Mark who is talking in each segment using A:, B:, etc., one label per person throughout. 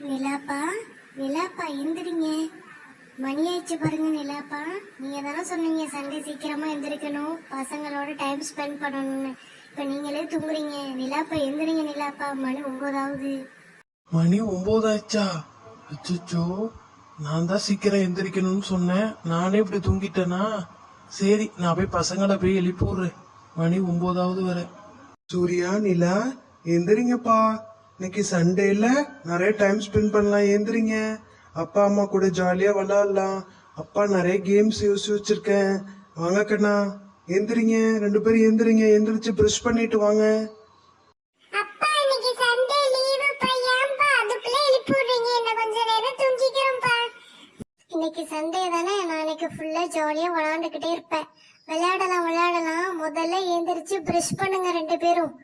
A: நிலாப்பா, நிலாப்பா எந்திரிங்க. மணி ஆயிடுச்சு பாருங்க. நிலாப்பா, நீங்க தானே சொன்னீங்க சண்டே சீக்கிரமா எந்திரிக்கணும், பசங்களோட டைம் ஸ்பெண்ட் பண்ணணும்னு. இப்ப நீங்களே தூங்குறீங்க. நிலாப்பா எந்திரிங்க. நிலாப்பா, மணி 9 ஆகுது.
B: மணி 9 ஆச்சா? அச்சோ, நான் தான் சீக்கிரம் எந்திரிக்கணும்னு சொன்னேன், நானே இப்படி தூங்கிட்டேனா? சரி, நான் போய் பசங்களை போய் எழுப்பி விடுறேன். மணி 9 வர. சூர்யா, நிலா, எந்திரிங்கப்பா. இன்னைக்கு சண்டேல நிறைய டைம் ஸ்பெண்ட் பண்ணலாம், எந்திரிங்க. அப்பா அம்மா கூட ஜாலியா விளையாடலாம். அப்பா நிறைய கேம்ஸ் யோசிச்சு வச்சிருக்கேன். வாங்க கண்ணா, எந்திரிங்க. 2 பேரும் எந்திரிங்க. எந்திரிச்சு ப்ரஷ் பண்ணிட்டு வாங்க.
A: அப்பா, இன்னைக்கு சண்டே லீவு பா. ஏன்பா அதுக்குள்ள எழுப்பி விடுறீங்க? என்ன கொஞ்ச நேரம் தூங்கிக்கிறோம்ப்பா. இன்னைக்கு சண்டே தானே, நான் இன்னைக்கு ஃபுல்லா ஜாலியா விளையாண்டுக்கிட்டே இருப்பேன். விளையாடலாம். முதல்ல எந்திரிச்சு ப்ரஷ் பண்ணுங்க 2 பேரும்.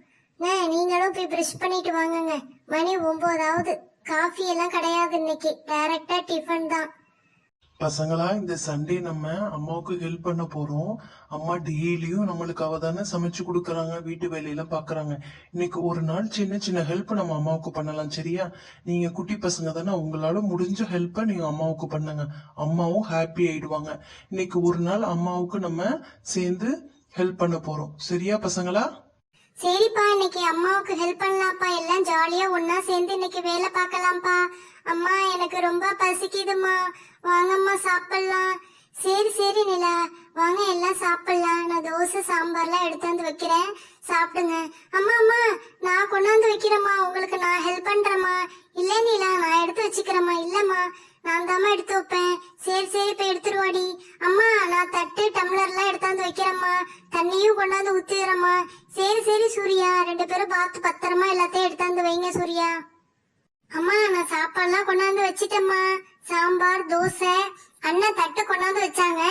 A: நீங்களும் போய் ப்ரஷ் பண்ணிட்டு வாங்குங்க. மணி 9 ஆகுது. காஃபி எல்லாம் கிடையாது, இன்னைக்கு டைரக்டா டிஃபன் தான்.
B: பசங்களா, இந்த சண்டே நம்ம அம்மாவுக்கு ஹெல்ப் பண்ண போறோம். அம்மா டெய்லியும் நம்மளுக்காக தானே சமைச்சு கொடுக்கறாங்க, வீட்டு வேலையெல்லாம் பாக்குறாங்க. இன்னைக்கு ஒரு நாள் சின்ன சின்ன ஹெல்ப் நம்ம அம்மாவுக்கு பண்ணலாம், சரியா? நீங்க குட்டி பசங்க தானே, உங்களால முடிஞ்ச ஹெல்ப்பை நீங்க அம்மாவுக்கு பண்ணுங்க. அம்மாவும் ஹாப்பி ஆயிடுவாங்க. இன்னைக்கு ஒரு நாள் அம்மாவுக்கு நம்ம சேர்ந்து ஹெல்ப் பண்ண போறோம், சரியா பசங்களா?
A: சரிப்பா, இன்னைக்கு அம்மாவுக்கு ஹெல்ப் பண்ணலாம்ப்பா. எல்லாம் ஜாலியா ஒன்னா சேர்ந்து இன்னைக்கு வேலை பார்க்கலாம்ப்பா. அம்மா, எனக்கு ரொம்ப பசிக்குதுமா, வாங்கம்மா சாப்பிடலாம். சரி நிலா, வாங்க எல்லாம் சாப்பிடலாம். நான் தோசை சாம்பார்லாம் எடுத்து வந்து வைக்கிறேன், சாப்பிடுங்க. அம்மா, நான் கொண்டாந்து வைக்கிறேம்மா, உங்களுக்கு நான் ஹெல்ப் பண்றேம்மா. இல்ல நிலா, நான் எடுத்து வச்சுக்கிறேம்மா. இல்லம்மா, நான் தாம்மா எடுத்து வைப்பேன். சரி இப்ப எடுத்துருவாடி. அம்மா, நான் தட்டு டம்ளர்லாம் எடுத்தாந்து வைக்கிறேம்மா, தண்ணியும் கொண்டாந்து ஊத்திடுறேம்மா. சரி சூர்யா, 2 பேரும் பார்த்து பத்திரமா எல்லாத்தையும் எடுத்தாந்து வைங்க சூர்யா. அம்மா, நான் சாப்பாடுலாம் கொண்டாந்து வச்சிட்டேம்மா. சாம்பார், தோசை. அண்ணன் தட்டு கொண்டாந்து வச்சாங்க,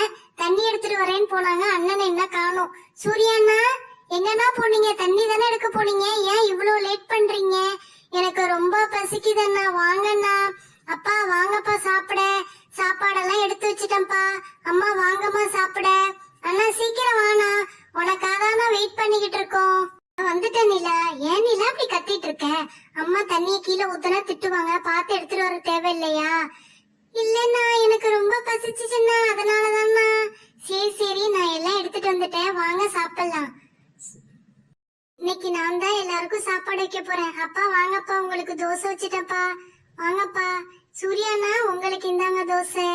A: தண்ணி எடுத்துட்டு வரேன்னு போனாங்க. அண்ணனை என்ன காணோம். சூர்யா அண்ணா, எங்கன்னா போனீங்க? தண்ணி தானே எடுக்க போனீங்க, ஏன் இவ்வளவு லேட் பண்றீங்க? எனக்கு ரொம்ப பசிக்குதுண்ணா, வாங்கண்ணா. அப்பா, வாங்கப்பா சாப்பிட. சாப்பாடெல்லாம் எடுத்து வச்சிட்டேன்ப்பா. அம்மா, வாங்கம்மா சாப்பிட. அண்ணா, சீக்கிரம் வாண்ணா, உனக்காக தான் வெயிட் பண்ணிக்கிட்டு இருக்கோம். வந்துட்டேன் நிலா. ஏன் நிலா அப்படி கத்திட்டு இருக்க? அம்மா தண்ணிய கீழே ஊத்துனா திட்டுவாங்க, பார்த்து எடுத்துட்டு வர தேவையில்லையா? இல்லண்ணா, எனக்கு ரொம்ப பசிச்சுச்சுண்ணா, அதனாலதாண்ணா. சரி, நான் எல்லாம் எடுத்துட்டு வந்துட்டேன், வாங்க சாப்பிடலாம். இன்னைக்கு நான் தான் எல்லாருக்கும் சாப்பாடு வைக்க போறேன். அப்பா, வாங்கப்பா, உங்களுக்கு தோசை வச்சுட்டப்பா, வாங்கப்பா. சூர்யாண்ணா, உங்களுக்கு இந்தாங்க தோசை.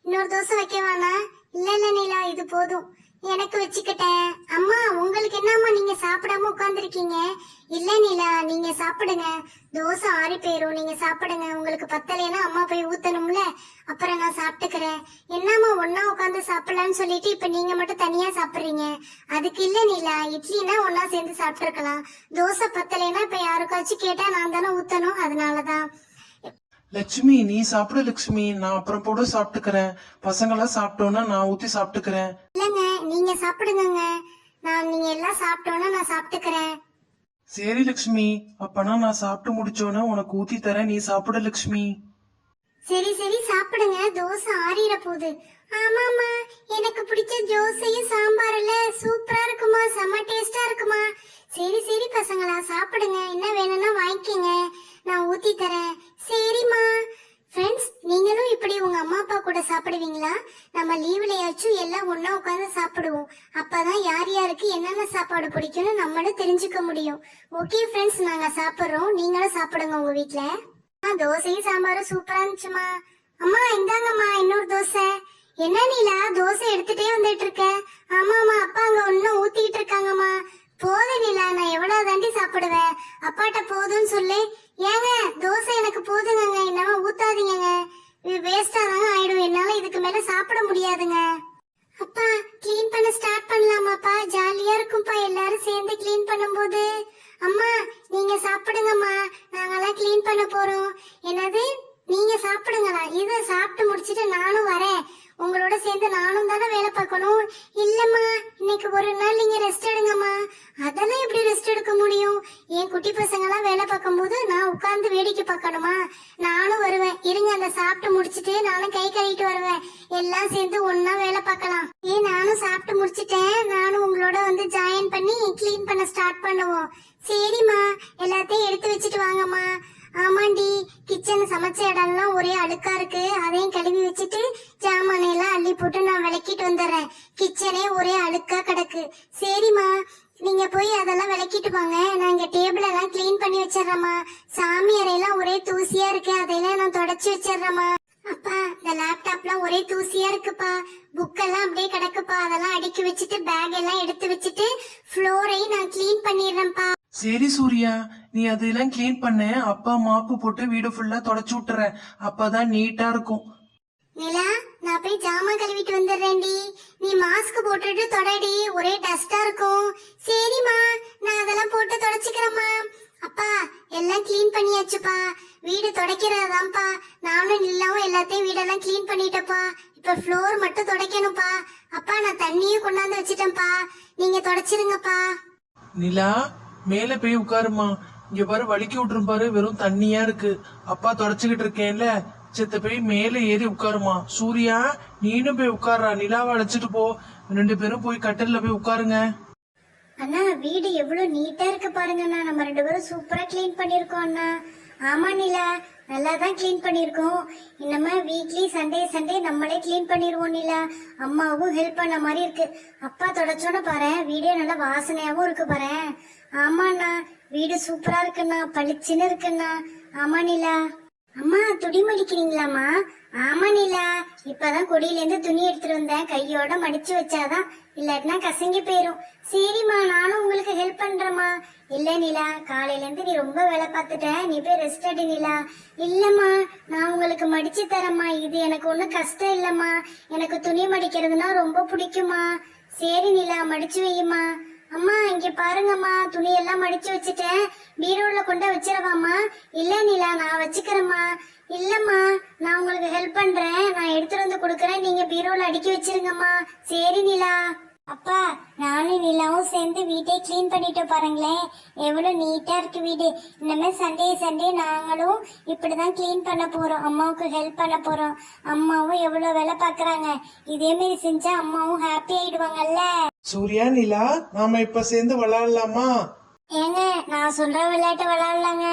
A: இன்னொரு தோசை வைக்கவாண்ணா? இல்ல நிலா, இது போதும், எனக்கு வச்சுக்கிட்டேன். அம்மா, உங்களுக்கு என்னம்மா, நீங்க சாப்பிடாம உட்கார்ந்துருக்கீங்க? இல்ல நிலா, நீங்க சாப்பிடுங்க, தோசை ஆறி போயிரும், நீங்க சாப்பிடுங்க. உங்களுக்கு பத்தலைன்னா அம்மா போய் ஊத்தணும்ல, அப்புறம் நான் சாப்பிட்டுக்கிறேன். என்னம்மா ஒன்னா உட்காந்து சாப்பிடலான்னு சொல்லிட்டு இப்ப நீங்க மட்டும் தனியா சாப்பிடுறீங்க? அதுக்கு இல்ல நிலா, இட்லினா ஒன்னா சேர்ந்து சாப்பிட்டுருக்கலாம். தோசை பத்தலைன்னா இப்ப யாருக்காச்சும் கேட்டா நான் தானே ஊத்தணும், அதனாலதான்.
B: லட்சுமி, நீ சாப்பிடு லட்சுமி, நான் அப்புறம் போட சாப்பிட்டுக்கிறேன். பசங்களாம் சாப்பிட்டோன்னா நான் ஊத்தி சாப்பிட்டுக்கிறேன்.
A: இல்லங்க, நீங்க சாப்பிடுங்க. நீங்க எல்லாம் சாப்பிட்டோன்னா நான் சாப்பிட்டுக்கிறேன்.
B: சரி லட்சுமி, அப்பனா நான் சாப்பிட்டு முடிச்சோன்னா உனக்கு ஊத்தி தரேன், நீ சாப்பிடு லட்சுமி.
A: சரி சாப்பிடுங்க, தோசை ஆறிட போகுது. ஆமாமா, எனக்கு பிடிச்ச தோசையும் சாம்பார் எல்லாம் சூப்பரா இருக்குமா, செம்ம டேஸ்டா இருக்குமா. சரி பசங்களா, சாப்பிடுங்க, என்ன வேணும்னா வாங்கிக்கங்க, நான் ஊத்தி தரேன். சரிம்மா. ஃப்ரெண்ட்ஸ், நீங்களும் இப்படி உங்க அம்மா அப்பா கூட சாப்பிடுவீங்களா? நம்ம லீவ்லயாச்சும் எல்லாம் ஒண்ணா உட்காந்து சாப்பிடுவோம். அப்பதான் யார் யாருக்கு என்னென்ன சாப்பாடு பிடிக்கும்னு நம்மளும் தெரிஞ்சுக்க முடியும். ஓகே ஃப்ரெண்ட்ஸ், நாங்க சாப்பிடுறோம், நீங்களும் சாப்பிடுங்க உங்க வீட்ல. தோசையும் சாம்பாரும் சூப்பரா இருந்துச்சுமா. அம்மா, இந்தாங்கம்மா இன்னொரு தோசை. என்ன நீலா, தோசை எடுத்துட்டே வந்துட்டு இருக்க? ஆமாமா, அப்பா அங்க ஒன்னும் ஊத்திக்கிட்டு இருக்காங்கம்மா. போது நிலா, நான் எவ்வளவு தாண்டி சாப்பிடுவேன், அப்பாட்ட போதும்னு சொல்லு. ஏங்க, தோசை எனக்கு போதுங்க, என்னமா ஊத்தாதீங்க, இது வேஸ்டா தாங்க ஆயிடும், என்னால இதுக்கு மேல சாப்பிட முடியாதுங்க. அப்பா, கிளீன் பண்ண ஸ்டார்ட் பண்ணலாமாப்பா? ஜாலியா இருக்கும்பா எல்லாரும் சேர்ந்து கிளீன் பண்ணும்போது. அம்மா, நீங்க சாப்பிடுங்கம்மா, நாங்கெல்லாம் கிளீன் பண்ண போறோம். என்னது, நீங்க சாப்பிடுங்களா? இதை சாப்பிட்டு முடிச்சிட்டு நானும் வரேன், உங்களோட சேர்ந்து நானும் தானே வேலை பார்க்கணும். இல்லம்மா, இன்னைக்கு ஒரு நாள் நீங்க ரெஸ்ட் எடுங்கம்மா. அதெல்லாம் எப்படி ரெஸ்ட் எடுக்க முடியும்? என் குட்டி பசங்க எல்லாம் வேலை பார்க்கும் போது நான் உட்கார்ந்து வேடிக்கை பார்க்கணுமா? நானும் வருவேன், இருங்க, அந்த சாப்பிட்டு முடிச்சிட்டு நானும் கை கழுவிட்டு வருவேன், எல்லாம் சேர்ந்து ஒன்னா வேலை பார்க்கலாம். நானும் சாப்பிட்டு முடிச்சிட்டேன், நானும் உங்களோட வந்து ஜாயின் பண்ணி கிளீன் பண்ண ஸ்டார்ட் பண்ணுவோம். சரிம்மா, எல்லாத்தையும் எடுத்து வச்சுட்டு வாங்கம்மா. ஆமாண்டி, கிச்சன் சமைச்ச இடம்லாம் ஒரே அழுக்கா இருக்கு, அதையும் கழுவி வச்சுட்டு ஜாமானை எல்லாம் அள்ளி போட்டு நான் விளக்கிட்டு வந்துடுறேன். கிச்சனே ஒரே அழுக்கா கிடக்கு. சரிம்மா, நீங்க போய் அதெல்லாம் விளக்கிட்டு வாங்க. நான் இங்க டேபிள் எல்லாம் கிளீன் பண்ணி வச்சிடுறேம்மா. சாமி அறையெல்லாம் ஒரே தூசியா இருக்கு, அதையெல்லாம் நான் தொடச்சு வச்சிடுறேம்மா. அப்பா, இந்த லேப்டாப்லாம் ஒரே தூசியா இருக்குப்பா. புக்கெல்லாம் அப்படியே கிடக்குப்பா, அதெல்லாம் அடுக்கி வச்சுட்டு பேக் எல்லாம் எடுத்து வச்சுட்டு ஃப்ளோரையும் நான் கிளீன் பண்ணிடுறேன்ப்பா.
B: சரி சூர்யா, நீ அதெல்லாம் கிளீன் பண்ண. அப்பா மாப்பு போட்டு வீடு ஃபுல்லா தொடச்சு விட்டுறேன். அப்பதான் நீட்டா இருக்கும்.
A: நிலா, நான் போய் ஜாமான் கழுவிட்டு வந்துடுறேன்டி. நீ மாஸ்க் போட்டுட்டு தொடடி, ஒரே டஸ்டா இருக்கும். சரிம்மா, நான் அதெல்லாம் போட்டு தொடச்சுக்கிறேம்மா. அப்பா, எல்லாம் கிளீன் பண்ணியாச்சுப்பா. வீடு துடைக்கிறதாப்பா. நானும் நிலாவும் எல்லாத்தையும் வீடெல்லாம் கிளீன் பண்ணிட்டப்பா. இப்ப ஃப்ளோர் மட்டும் துடைக்கணும்ப்பா. அப்பா, நான் தண்ணியும் கொண்டாந்து வச்சிட்டேன்ப்பா. நீங்க தொடச்சிருங்கப்பா.
B: நிலா, மேல போய் உட்காருமா. இங்க பாரு, வலிக்கி விட்டுரும் பாரு, வெறும் தண்ணியா இருக்கு. அப்பா தொடச்சுக்கிட்டு இருக்கேன்ல, செத்த போய் மேல ஏறி உட்காருமா. சூர்யா, நீனும் போய் உட்கார்றா. நிலாவை அழைச்சிட்டு போ. 2 பேரும் போய் கட்டில்ல போய் உட்காருங்க.
A: அண்ணா, வீடு எவ்வளவு நீட்டா இருக்கு பாருங்கண்ணா. நம்ம 2 பேரும் சூப்பரா கிளீன் பண்ணிருக்கோம் அண்ணா. ஆமா நிலா, நல்லா தான் கிளீன் பண்ணிருக்கோம். இன்னமே வீக்லி சண்டே நம்மளே கிளீன் பண்ணிருவோம் நிலா. அம்மாவும் ஹெல்ப் பண்ண மாதிரி இருக்கு. அப்பா தொடச்சோட பாரு, வீடே நல்லா வாசனையாவும் இருக்கு பாரு. ஆமாண்ணா, வீடு சூப்பரா இருக்குண்ணா, பளிச்சுன்னு இருக்குண்ணா. ஆமா நிலா. அம்மா, துணி மடிக்கிறீங்களாம்மா? ஆமா நிலா, இப்பதான் கொடியில இருந்து துணி எடுத்துட்டு வந்தேன். கையோட மடிச்சு வச்சாதான், இல்லாட்டினா கசங்கி போயிரும். சரிம்மா, நானும் உங்களுக்கு ஹெல்ப் பண்றேம்மா. இல்ல நிலா, காலையில இருந்து நீ ரொம்ப வேலை பார்த்துட்ட, நீ போய் ரெஸ்ட் எடு நிலா. இல்லம்மா, நான் உங்களுக்கு மடிச்சு தரேம்மா. இது எனக்கு ஒண்ணும் கஷ்டம் இல்லம்மா. எனக்கு துணி மடிக்கிறதுனா ரொம்ப பிடிக்குமா. சரி நிலா, மடிச்சு வையுமா. அம்மா, இங்க பாருங்கம்மா, துணி எல்லாம் மடிச்சு வச்சுட்டேன். பீரோல கொண்டு வச்சிடவாம்மா? இல்ல நிலா, நான் வச்சுக்கிறேம்மா. இல்லம்மா, நான் உங்களுக்கு ஹெல்ப் பண்றேன், நான் எடுத்துட்டு வந்து கொடுக்கறேன், நீங்க பீரோல அடுக்கி வச்சிருங்கம்மா. சரி நிலா. அப்பா, நானும் நிலாவும் சேர்ந்து வீட்டை கிளீன் பண்ணிட்டு பாருங்களேன், எவ்வளவு நீட்டா இருக்கு வீடு. இனிமே சண்டே நாங்களும் இப்படிதான் கிளீன் பண்ண போறோம். அம்மாவுக்கு ஹெல்ப் பண்ண போறோம். அம்மாவும் எவ்வளவு வேலை பாக்குறாங்க. இதே மாதிரி செஞ்சா அம்மாவும் ஹாப்பி ஆயிடுவாங்கல்ல.
B: சூர்யா, நிலா, நாம இப்ப சேர்ந்து விளையாடலாமா?
A: ஏங்க, நான் சொல்ற விளையாட்டு விளையாடலாங்க.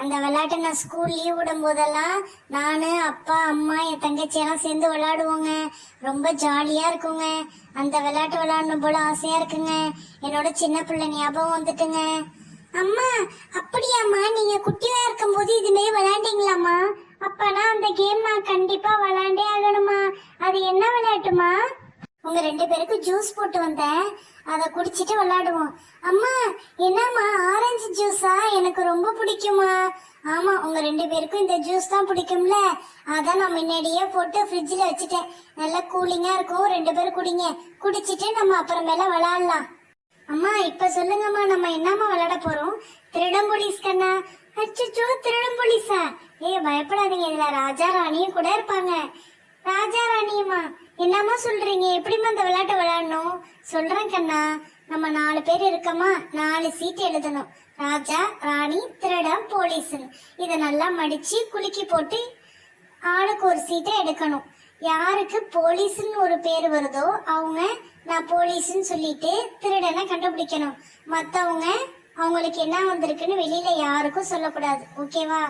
A: அந்த விளையாட்டு நான் ஸ்கூல் லீவ் விடும் போதெல்லாம் நானு, அப்பா, அம்மா, என் தங்கச்சி எல்லாம் சேர்ந்து விளையாடுவோங்க. ரொம்ப ஜாலியா இருக்குங்க. அந்த விளையாட்டு விளையாடணும் போல ஆசையா இருக்குங்க. என்னோட சின்ன பிள்ளை ஞாபகம் வந்துட்டுங்க. அம்மா, அப்படியாம்மா? நீங்க குட்டியா இருக்கும் போது இதுமாரி விளையாண்டீங்களாம்மா? அப்பனா அந்த கேம் நான் கண்டிப்பா விளையாண்டே ஆகணுமா. அது என்ன விளையாட்டுமா? உங்க 2 பேருக்கு ஜூஸ் போட்டு வந்தேன், அத குடிச்சிட்டு விளையாடுவோம். அம்மா, என்னம்மா ஆரஞ்சு ஜூஸா? எனக்கு ரொம்ப பிடிக்குமா. ஆமா, உங்க 2 பேருக்கும் இந்த ஜூஸ் தான் பிடிக்கும்ல, அதான் நான் முன்னாடியே போட்டு ஃப்ரிட்ஜ்ல வச்சுட்டேன். நல்லா கூலிங்கா இருக்கும், 2 பேரும் குடிங்க. குடிச்சிட்டு நம்ம அப்புறமேல விளையாடலாம். அம்மா, இப்ப சொல்லுங்கம்மா, நம்ம என்னம்மா விளையாட போறோம்? திருடம் போலீஸ் கண்ணா. அச்சோ, திருடம் போலீஸா? பயப்படாதீங்க, இதுல ராஜா ராணியும் கூட இருப்பாங்க. ராஜா ராணியுமா? என்னம்மா சொல்றீங்க? எப்படிமா இந்த விளையாட்டு விளையாடணும்? சொல்றேன் கண்ணா. நம்ம 4 பேர் இருக்கமா, 4 சீட் எழுதணும். ராஜா, ராணி, திருடம், போலீஸ். இத நல்லா மடிச்சு குலுக்கி போட்டு ஆளுக்கு ஒரு சீட்டை எடுக்கணும். யாருக்கு போலீஸ்ன்னு ஒரு பேர் வருதோ அவங்க நான் போலீஸ்ன்னு சொல்லிட்டு திருடனை கண்டுபிடிக்கணும். மத்தவங்க அவங்களுக்கு என்ன வந்திருக்குன்னு வெளியில யாருக்கும் சொல்லக்கூடாது. ஓகேவா?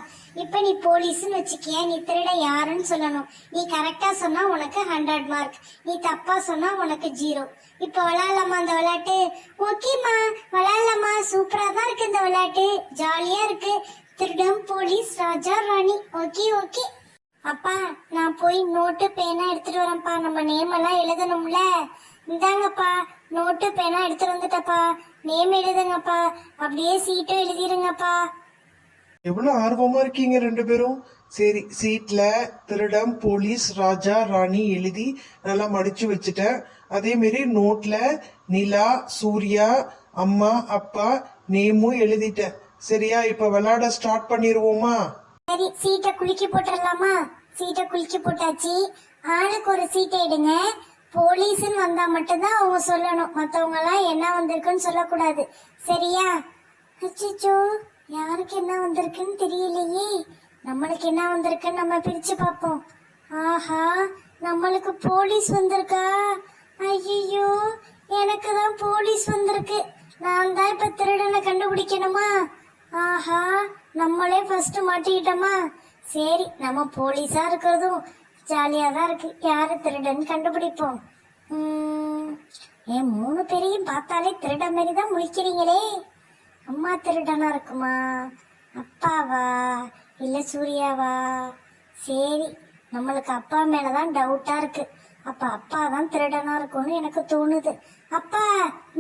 A: இப்ப நீ போலீஸ்ன்னு வச்சுக்கிய, நீ திருட யாருன்னு சொல்லணும். நீ கரெக்டா சொன்னா உனக்கு 100 மார்க், நீ தப்பா சொன்னா உனக்கு 0. இப்ப விளையாடலாமா அந்த விளையாட்டு? ஓகேமா, விளையாடலாமா? சூப்பரா தான் இருக்கு இந்த விளையாட்டு, ஜாலியா இருக்கு. திருடம், போலீஸ், ராஜா, ராணி. ஓகே. அப்பா, நான் போய் நோட்டு பேனா எடுத்துட்டு வரேன்ப்பா. நம்ம நேம் எல்லாம் எழுதணும்ல. இந்தாங்கப்பா, நோட்டு பேனா எடுத்துட்டு வந்துட்டப்பா. நேம் எழுதுங்கப்பா, அப்படியே சீட்டும் எழுதிருங்கப்பா.
B: எவ்வளவு ஆர்வமா இருக்கீங்க 2 பேரும். சரி, சீட்ல திருடம், போலீஸ், ராஜா, ராணி எழுதி நல்லா மடிச்சு வச்சுட்டேன். அதே மாதிரி நோட்ல நிலா, சூர்யா, அம்மா, அப்பா நேமும் எழுதிட்டேன். சரியா? இப்ப விளையாட ஸ்டார்ட் பண்ணிருவோமா?
A: சரி, சீட்டை குலுக்கி போட்டுடலாமா? சீட்டை குலுக்கி போட்டாச்சு. ஆளுக்கு ஒரு சீட்டை எடுங்க. போலீஸ்ன்னு வந்தா மட்டும்தான் அவங்க சொல்லணும், மத்தவங்க எல்லாம் என்ன வந்திருக்குன்னு சொல்லக்கூடாது. சரியா? அச்சோ, யாருக்கு என்ன வந்திருக்குன்னு தெரியலையே. நம்மளுக்கு என்ன வந்திருக்குன்னு நம்ம பிரிச்சு பார்ப்போம். ஆஹா, நம்மளுக்கு போலீஸ் வந்திருக்கா? ஐயோ, எனக்கு தான் போலீஸ் வந்திருக்கு. நான் தான் இப்ப திருடனை கண்டுபிடிக்கணுமா? ஆஹா, நம்மளே ஃபர்ஸ்ட் மாட்டிக்கிட்டோமா? சரி, நம்ம போலீஸா இருக்கிறதும் ஜாலியா தான் இருக்கு. யாரு திருடன் கண்டுபிடிப்போம். என் 3 பேரையும் பார்த்தாலே திருட மாதிரி தான் முழிக்கிறீங்களே. அம்மா திருடனா இருக்குமா, அப்பாவா இல்ல சூர்யாவா? சரி, நம்மளுக்கு அப்பா மேலதான் டவுட்டா இருக்கு. அப்ப அப்பா தான் திருடனா இருக்கும்னு எனக்கு தோணுது. அப்பா,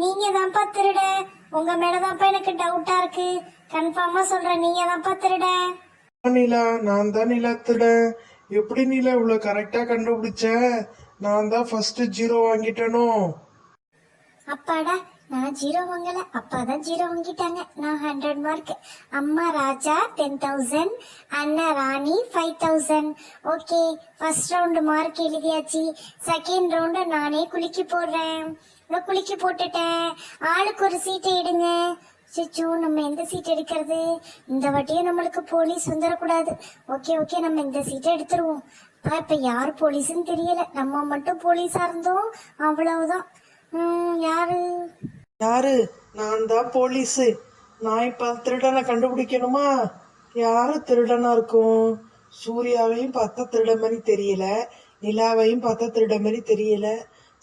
A: நீங்க தான்ப்பா திருட. உங்க மேலதான்ப்பா எனக்கு டவுட்டா இருக்கு. கன்ஃபார்மா சொல்றேன், நீங்க தான்ப்பா திருட.
B: நிலா, நான் தான் நிலா திருடன். எப்படி நிலா இவ்வளவு கரெக்டா கண்டுபிடிச்ச? நான் தான் ஃபர்ஸ்ட் 0 வாங்கிட்டேனோ.
A: அப்பாடா, நான் 0 வாங்கல, அப்பா தான் 0 வாங்கிட்டாங்க. நான் 100 மார்க். அம்மா ராஜா 10,000, அண்ணா ராணி 5,000. ஓகே, ஃபர்ஸ்ட் ரவுண்ட் மார்க் எழுதியாச்சு. செகண்ட் ரவுண்ட் நானே குலுக்கி போடுறேன். இதோ குலுக்கி போட்டுட்டேன். ஆளுக்கு ஒரு சீட்டை எடுங்க. சிச்சு, நம்ம எந்த சீட் எடுக்கிறது? இந்த வாட்டியும் நம்மளுக்கு போலீஸ் வந்துடக்கூடாது. ஓகே ஓகே, நம்ம இந்த சீட்டை எடுத்துருவோம். இப்ப யார் போலீஸ்ன்னு தெரியல. நம்ம மட்டும் போலீஸா இருந்தோம் அவ்வளவுதான். யாரு?
B: யாரு? நான் தான் போலீஸ். நான் இப்ப திருடனை கண்டுபிடிக்கணுமா? யாரு திருடனா இருக்கும்? சூர்யாவையும் பார்த்தா திருட மாதிரி தெரியல, நிலாவையும் பார்த்தா திருட மாதிரி தெரியல.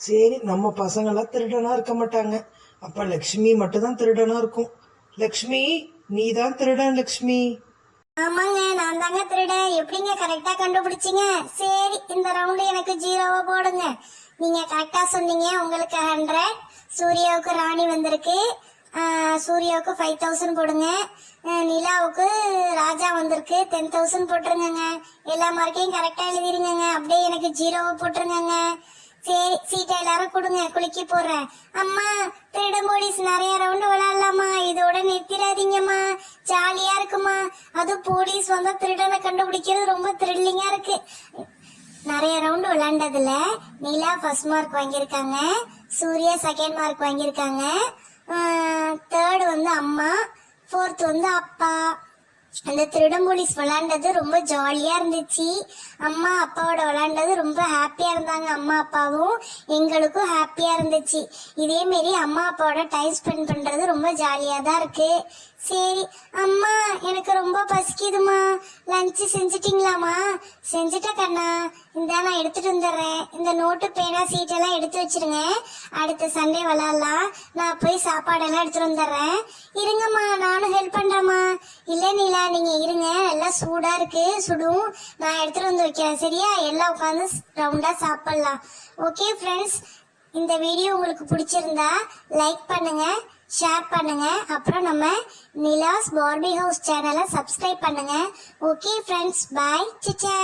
B: சரி, நம்ம பசங்களாம் திருடனா இருக்க மாட்டாங்க. அப்ப லக்ஷ்மி மட்டும் தான் திருடனா இருக்கும். லக்ஷ்மி, நீ தான் திருடன். லக்ஷ்மி.
A: ஆமாங்க, நான் தாங்க திருட. எப்படிங்க கரெக்டா கண்டுபிடிச்சீங்க? சரி, இந்த ரவுண்டு எனக்கு 0 போடுங்க. நீங்க கரெக்டா சொன்னீங்க. உங்களுக்கு 100. சூர்யாவுக்கு ராணி வந்திருக்கு. சூர்யாவுக்கு 5,000 போடுங்க. நிலாவுக்கு ராஜா வந்திருக்கு. 10,000 போட்டுருங்க. எல்லா மார்க்கையும் கரெக்டா எழுதிருங்க. அப்படியே எனக்கு 0 போட்டுருங்க. சரி, சீட்டை எல்லாரும் கொடுங்க, குலுக்கி போடுறேன். அம்மா, திருடன் போலீஸ் நிறைய ரவுண்டு விளையாடலாமா? இதோட நிறுத்திடாதீங்கம்மா, ஜாலியா இருக்குமா? அதுவும் போலீஸ் வந்தா திருடனை கண்டுபிடிக்கிறது ரொம்ப த்ரில்லிங்கா இருக்கு. நிறைய ரவுண்டு விளையாண்டதுல நிலா ஃபர்ஸ்ட் மார்க் வாங்கியிருக்காங்க, சூர்யா செகண்ட் மார்க் வாங்கியிருக்காங்க, தேர்ட் வந்து அம்மா, ஃபோர்த் வந்து அப்பா. அந்த திருடன் போலீஸ் விளையாண்டது ரொம்ப ஜாலியா இருந்துச்சு. அம்மா அப்பாவோட விளையாண்டது ரொம்ப ஹாப்பியா இருந்தாங்க. அம்மா அப்பாவும் எங்களுக்கும் ஹாப்பியா இருந்துச்சு. இதே மாரி அம்மா அப்பாவோட டைம் ஸ்பெண்ட் பண்றது ரொம்ப ஜாலியா தான் இருக்கு. சரி அம்மா, எனக்கு ரொம்ப பசிக்குதுமா. லஞ்ச் செஞ்சுட்டீங்களாமா? செஞ்சுட்ட கண்ணா. இந்த நான் எடுத்துட்டு வந்துடுறேன். இந்த நோட்டு பேனா சீட்டெல்லாம் எடுத்து வச்சிருங்க. அடுத்த சண்டே விளையாடலாம். நான் போய் சாப்பாடெல்லாம் எடுத்துட்டு வந்துடுறேன். இருங்கம்மா, நானும் ஹெல்ப் பண்றேம்மா. இல்ல நீலா, நீங்க இருங்க, நல்லா சூடா இருக்கு, சுடும். நான் எடுத்துட்டு வந்து வைக்கிறேன். சரியா? எல்லாம் உட்காந்து ரவுண்டா சாப்பிடலாம். ஓகே ஃப்ரெண்ட்ஸ், இந்த வீடியோ உங்களுக்கு பிடிச்சிருந்தா லைக் பண்ணுங்க, ஷேர் பண்ணுங்க. அப்புறம் நம்ம நிலாஸ் பார்பி ஹவுஸ் சேனலை சப்ஸ்கிரைப் பண்ணுங்க. ஓகே ஃப்ரெண்ட்ஸ், பாய், சிச்சா.